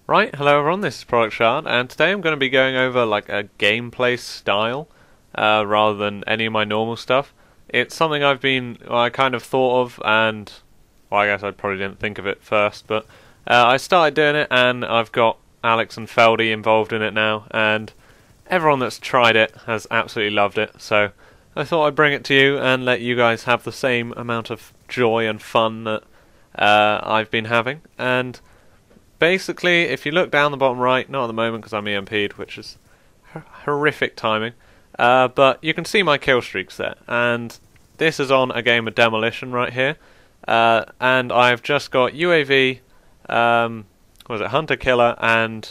Right, hello everyone, this is Product Shard, and today I'm going to be going over like a gameplay style, rather than any of my normal stuff. It's something I kind of thought of, and, well, I guess I probably didn't think of it first, but I started doing it, and I've got Alex and Feldy involved in it now, and everyone that's tried it has absolutely loved it, so I thought I'd bring it to you and let you guys have the same amount of joy and fun that I've been having, and basically, if you look down the bottom right, not at the moment because I'm EMP'd, which is horrific timing, but you can see my kill streaks there, and this is on a game of Demolition right here, and I've just got UAV, what was it, Hunter Killer, and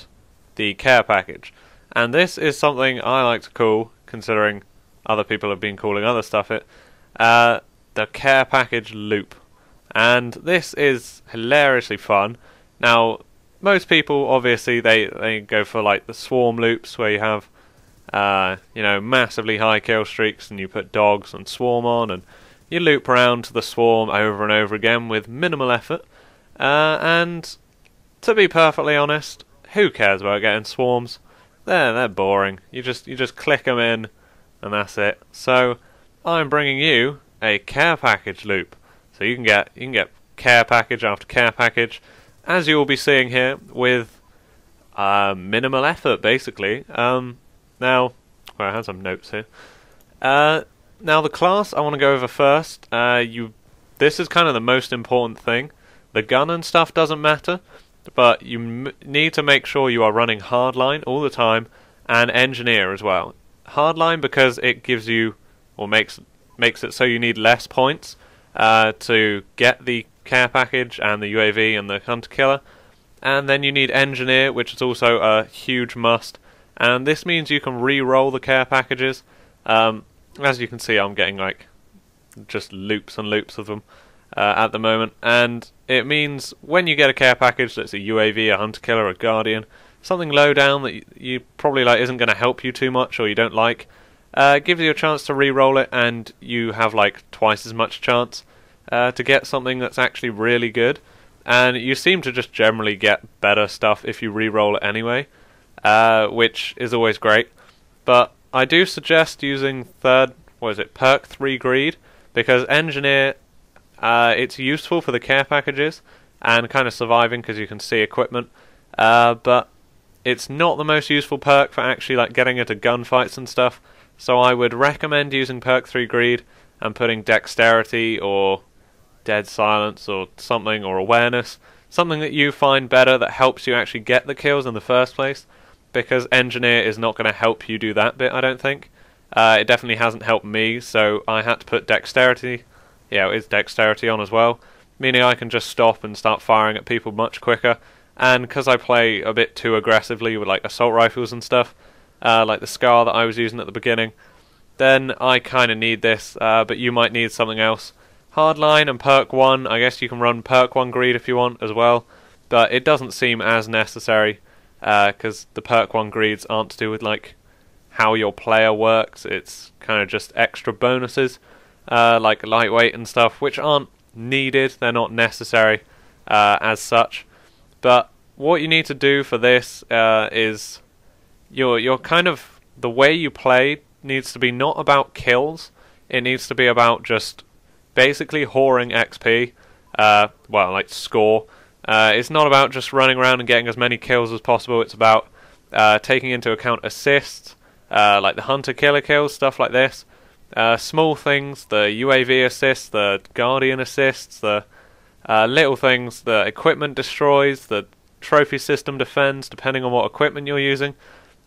the care package, and this is something I like to call, considering other people have been calling other stuff the care package loop, and this is hilariously fun. Now, most people, obviously, they go for like the swarm loops where you have, massively high kill streaks and you put dogs and swarm on and you loop around to the swarm over and over again with minimal effort. And to be perfectly honest, who cares about getting swarms? They're boring. You just click them in and that's it. So I'm bringing you a care package loop. So you can get care package after care package, as you will be seeing here, with minimal effort, basically. Now, well, I have some notes here. Now, the class I want to go over first. This is kind of the most important thing. The gun and stuff doesn't matter, but you need to make sure you are running hardline all the time, and engineer as well. Hardline because it gives you, or makes it so you need less points to get the care package and the UAV and the Hunter Killer, and then you need engineer, which is also a huge must, and this means you can re-roll the care packages. As you can see, I'm getting like just loops and loops of them at the moment, and it means when you get a care package that's a UAV, a Hunter Killer, a Guardian, something low down that you probably like isn't going to help you too much or you don't like, gives you a chance to re-roll it, and you have like twice as much chance to get something that's actually really good, and you seem to just generally get better stuff if you re-roll it anyway, which is always great. But I do suggest using perk 3 greed, because engineer, it's useful for the care packages and kind of surviving because you can see equipment, but it's not the most useful perk for actually like getting into gunfights and stuff. So I would recommend using perk 3 greed and putting dexterity or dead silence or something, or awareness, something that you find better that helps you actually get the kills in the first place, because engineer is not going to help you do that bit, I don't think. It definitely hasn't helped me, so I had to put dexterity, it is dexterity on as well, meaning I can just stop and start firing at people much quicker, and because I play a bit too aggressively with like assault rifles and stuff, like the SCAR that I was using at the beginning, then I kind of need this, but you might need something else. Hardline and perk 1, I guess you can run perk 1 greed if you want as well, but it doesn't seem as necessary, because the perk 1 greeds aren't to do with like how your player works. It's kind of just extra bonuses, like lightweight and stuff, which aren't needed, they're not necessary as such. But what you need to do for this is your kind of, the way you play needs to be not about kills, it needs to be about just basically whoring XP, like score. It's not about just running around and getting as many kills as possible, it's about taking into account assists, like the Hunter Killer kills, stuff like this. Small things, the UAV assists, the Guardian assists, the little things, the equipment destroys, the trophy system defends, depending on what equipment you're using.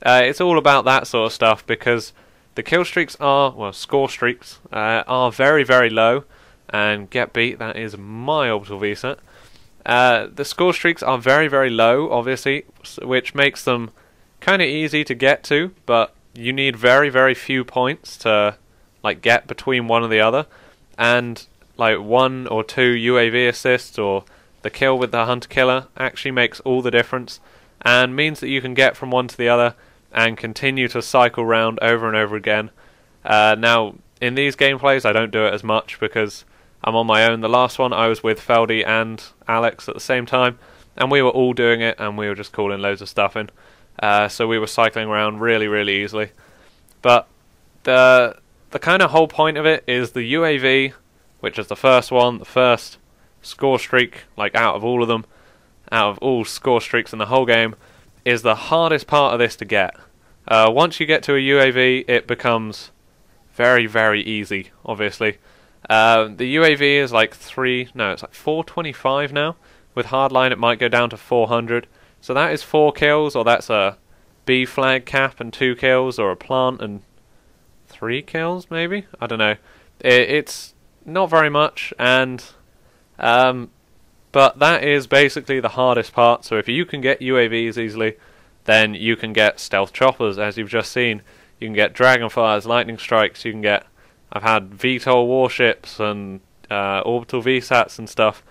It's all about that sort of stuff, because the kill streaks score streaks, are very, very low, and get beat, that is my orbital VSAT. The score streaks are very, very low, obviously, which makes them kind of easy to get to, but you need very, very few points to like get between one or the other, and like 1 or 2 UAV assists or the kill with the Hunter Killer actually makes all the difference, and means that you can get from one to the other and continue to cycle round over and over again. Now, in these gameplays I don't do it as much because I'm on my own. The last one I was with Feldy and Alex at the same time, and we were all doing it, and we were just calling loads of stuff in. So we were cycling around really easily. But the kind of whole point of it is the UAV, which is the first one, the first score streak, like out of all of them, out of all score streaks in the whole game, is the hardest part of this to get. Once you get to a UAV, it becomes very easy, obviously. The UAV is like it's like 425 now. With hardline it might go down to 400. So that is 4 kills, or that's a B flag cap and 2 kills, or a plant and 3 kills maybe? I don't know. It's not very much, and but that is basically the hardest part. So if you can get UAVs easily, then you can get stealth choppers, as you've just seen. You can get Dragonfires, lightning strikes, you can get... I've had VTOL warships and orbital VSATs and stuff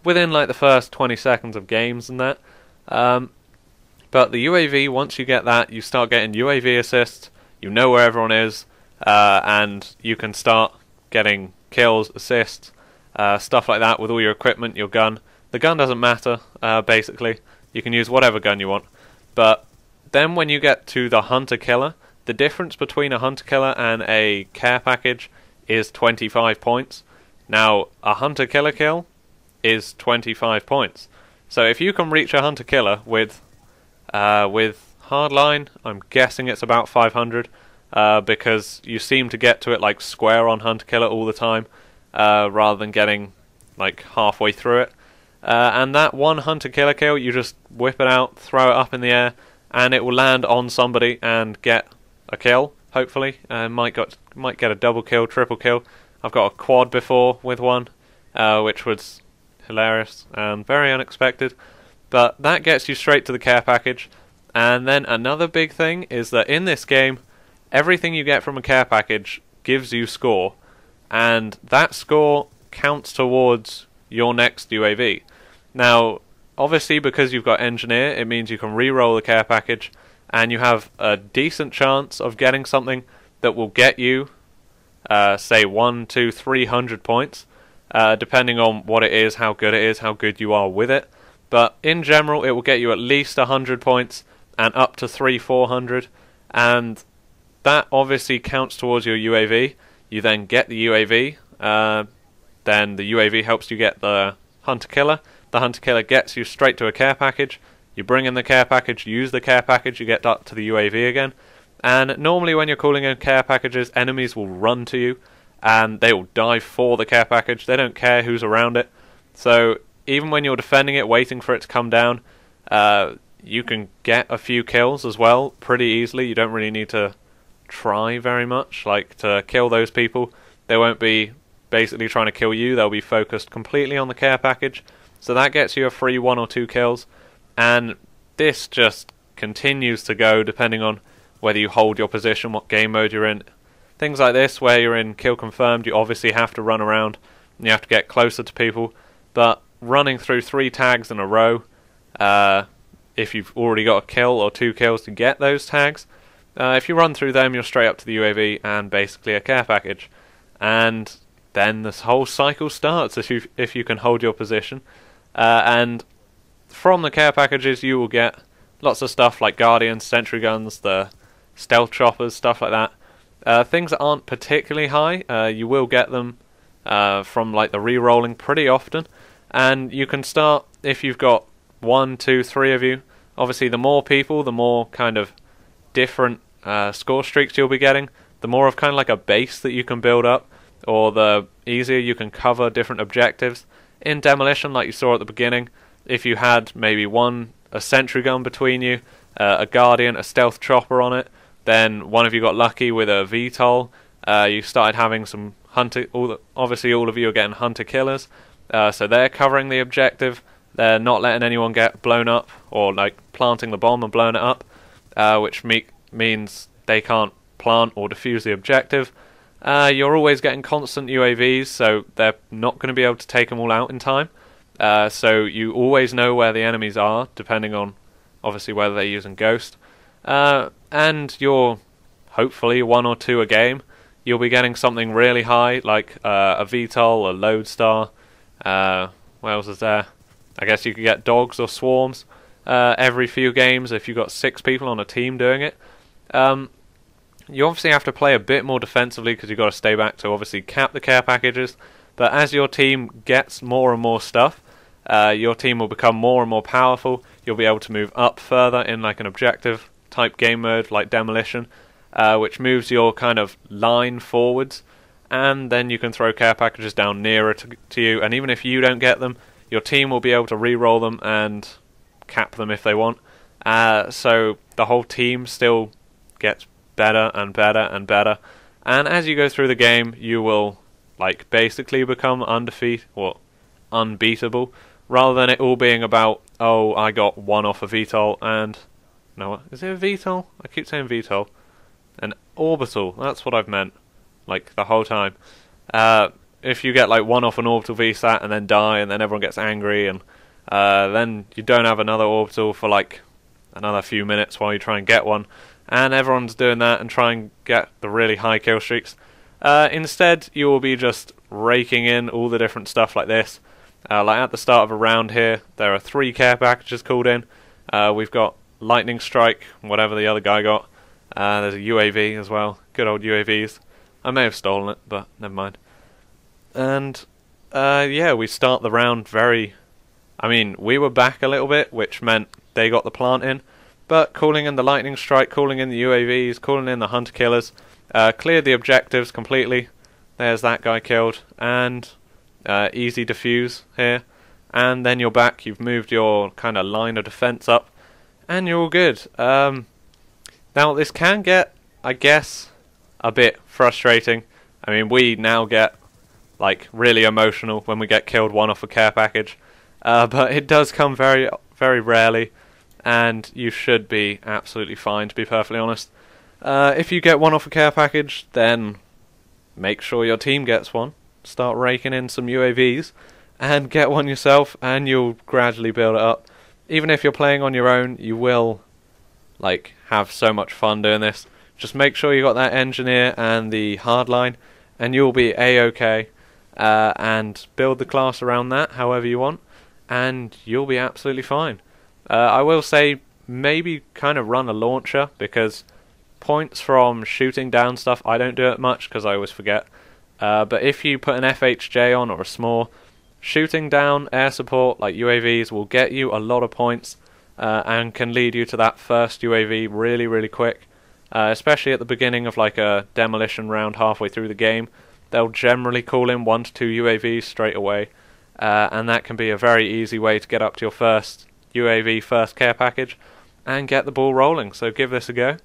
within like the first 20 seconds of games and that. But the UAV, once you get that, you start getting UAV assists, you know where everyone is, and you can start getting kills, assists, stuff like that with all your equipment, your gun. The gun doesn't matter, basically. You can use whatever gun you want. But then when you get to the Hunter-Killer, the difference between a Hunter-Killer and a care package is 25 points. Now, a Hunter-Killer kill is 25 points. So if you can reach a Hunter-Killer with hardline, I'm guessing it's about 500, because you seem to get to it like square on Hunter-Killer all the time, rather than getting like halfway through it. And that one Hunter-Killer kill, you just whip it out, throw it up in the air, and it will land on somebody and get a kill, hopefully. Might get a double kill, triple kill. I've got a quad before with one, which was hilarious and very unexpected. But that gets you straight to the care package. And then another big thing is that in this game, everything you get from a care package gives you score, and that score counts towards your next UAV. Now, obviously, because you've got Engineer, it means you can re-roll the care package, and you have a decent chance of getting something that will get you, say, 100, 200, 300 points, depending on what it is, how good you are with it. But in general, it will get you at least 100 points, and up to 300-400, and that obviously counts towards your UAV. You then get the UAV, then the UAV helps you get the Hunter-Killer. The Hunter-Killer gets you straight to a care package. You bring in the care package, use the care package, you get up to the UAV again. And normally when you're calling in care packages, enemies will run to you, and they will dive for the care package. They don't care who's around it. So even when you're defending it, waiting for it to come down, you can get a few kills as well, pretty easily. You don't really need to try very much, like, to kill those people. They won't be basically trying to kill you, they'll be focused completely on the care package. So that gets you a free 1 or 2 kills, and this just continues to go depending on whether you hold your position, what game mode you're in. Things like this, where you're in kill confirmed, you obviously have to run around, and you have to get closer to people, but running through 3 tags in a row, if you've already got a kill or 2 kills to get those tags, if you run through them, you're straight up to the UAV and basically a care package. And then this whole cycle starts if you can hold your position. And from the care packages you will get lots of stuff like Guardians, Sentry Guns, the Stealth Choppers, stuff like that. Things that aren't particularly high, you will get them from like the re-rolling pretty often. And you can start, if you've got 1, 2, 3 of you, obviously the more people, the more kind of different score streaks you'll be getting, the more of kind of like a base that you can build up, or the easier you can cover different objectives. In Demolition, like you saw at the beginning, if you had maybe a Sentry Gun between you, a Guardian, a Stealth Chopper on it, then one of you got lucky with a VTOL, you started having some Hunter... obviously all of you are getting Hunter-Killers, so they're covering the objective, they're not letting anyone get blown up, or like planting the bomb and blowing it up, which means they can't plant or defuse the objective. You're always getting constant UAVs, so they're not going to be able to take them all out in time. So you always know where the enemies are, depending on, obviously, whether they're using Ghost. And you're, hopefully, 1 or 2 a game. You'll be getting something really high, like a VTOL, a Lodestar. What else is there? I guess you could get dogs or swarms every few games if you've got 6 people on a team doing it. You obviously have to play a bit more defensively because you've got to stay back to obviously cap the care packages. But as your team gets more and more stuff, your team will become more and more powerful. You'll be able to move up further in like an objective type game mode like Demolition, which moves your kind of line forwards, and then you can throw care packages down nearer to you, and even if you don't get them, your team will be able to re-roll them and cap them if they want. So the whole team still gets better and better and better, and as you go through the game, you will like basically become unbeatable, rather than it all being about, oh, I got 1 off a VTOL and no, is it a VTOL? I keep saying VTOL. An orbital, that's what I've meant, like the whole time. If you get like 1 off an orbital VSAT and then die, and then everyone gets angry, and then you don't have another orbital for like another few minutes while you try and get one, and everyone's doing that and try and get the really high kill streaks. Instead, you will be just raking in all the different stuff like this. Like at the start of a round here, there are 3 care packages called in. We've got Lightning Strike, whatever the other guy got. There's a UAV as well. Good old UAVs. I may have stolen it, but never mind. And yeah, we start the round we were back a little bit, which meant they got the plant in. But calling in the Lightning Strike, calling in the UAVs, calling in the Hunter Killers, cleared the objectives completely. There's that guy killed. And easy defuse here. And then you're back. You've moved your kind of line of defense up. And you're all good. Now, this can get, I guess, a bit frustrating. I mean, we now get, like, really emotional when we get killed 1 off a care package. But it does come very, very rarely. And you should be absolutely fine, to be perfectly honest. If you get 1 off a care package, then make sure your team gets one. Start raking in some UAVs. And get one yourself, and you'll gradually build it up. Even if you're playing on your own, you will like have so much fun doing this. Just make sure you got that engineer and the hardline, and you'll be a-okay. And build the class around that however you want, and you'll be absolutely fine. I will say maybe kind of run a launcher, because points from shooting down stuff, I don't do it much because I always forget. But if you put an FHJ on or a SMOR, shooting down air support like UAVs will get you a lot of points, and can lead you to that first UAV really, really quick. Especially at the beginning of like a demolition round halfway through the game, they'll generally call in 1 to 2 UAVs straight away, and that can be a very easy way to get up to your first UAV first care package and get the ball rolling. So give this a go.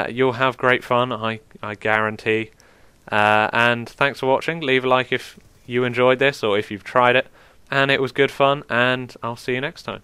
You'll have great fun, I guarantee. And thanks for watching. Leave a like if you enjoyed this or if you've tried it and it was good fun, and I'll see you next time.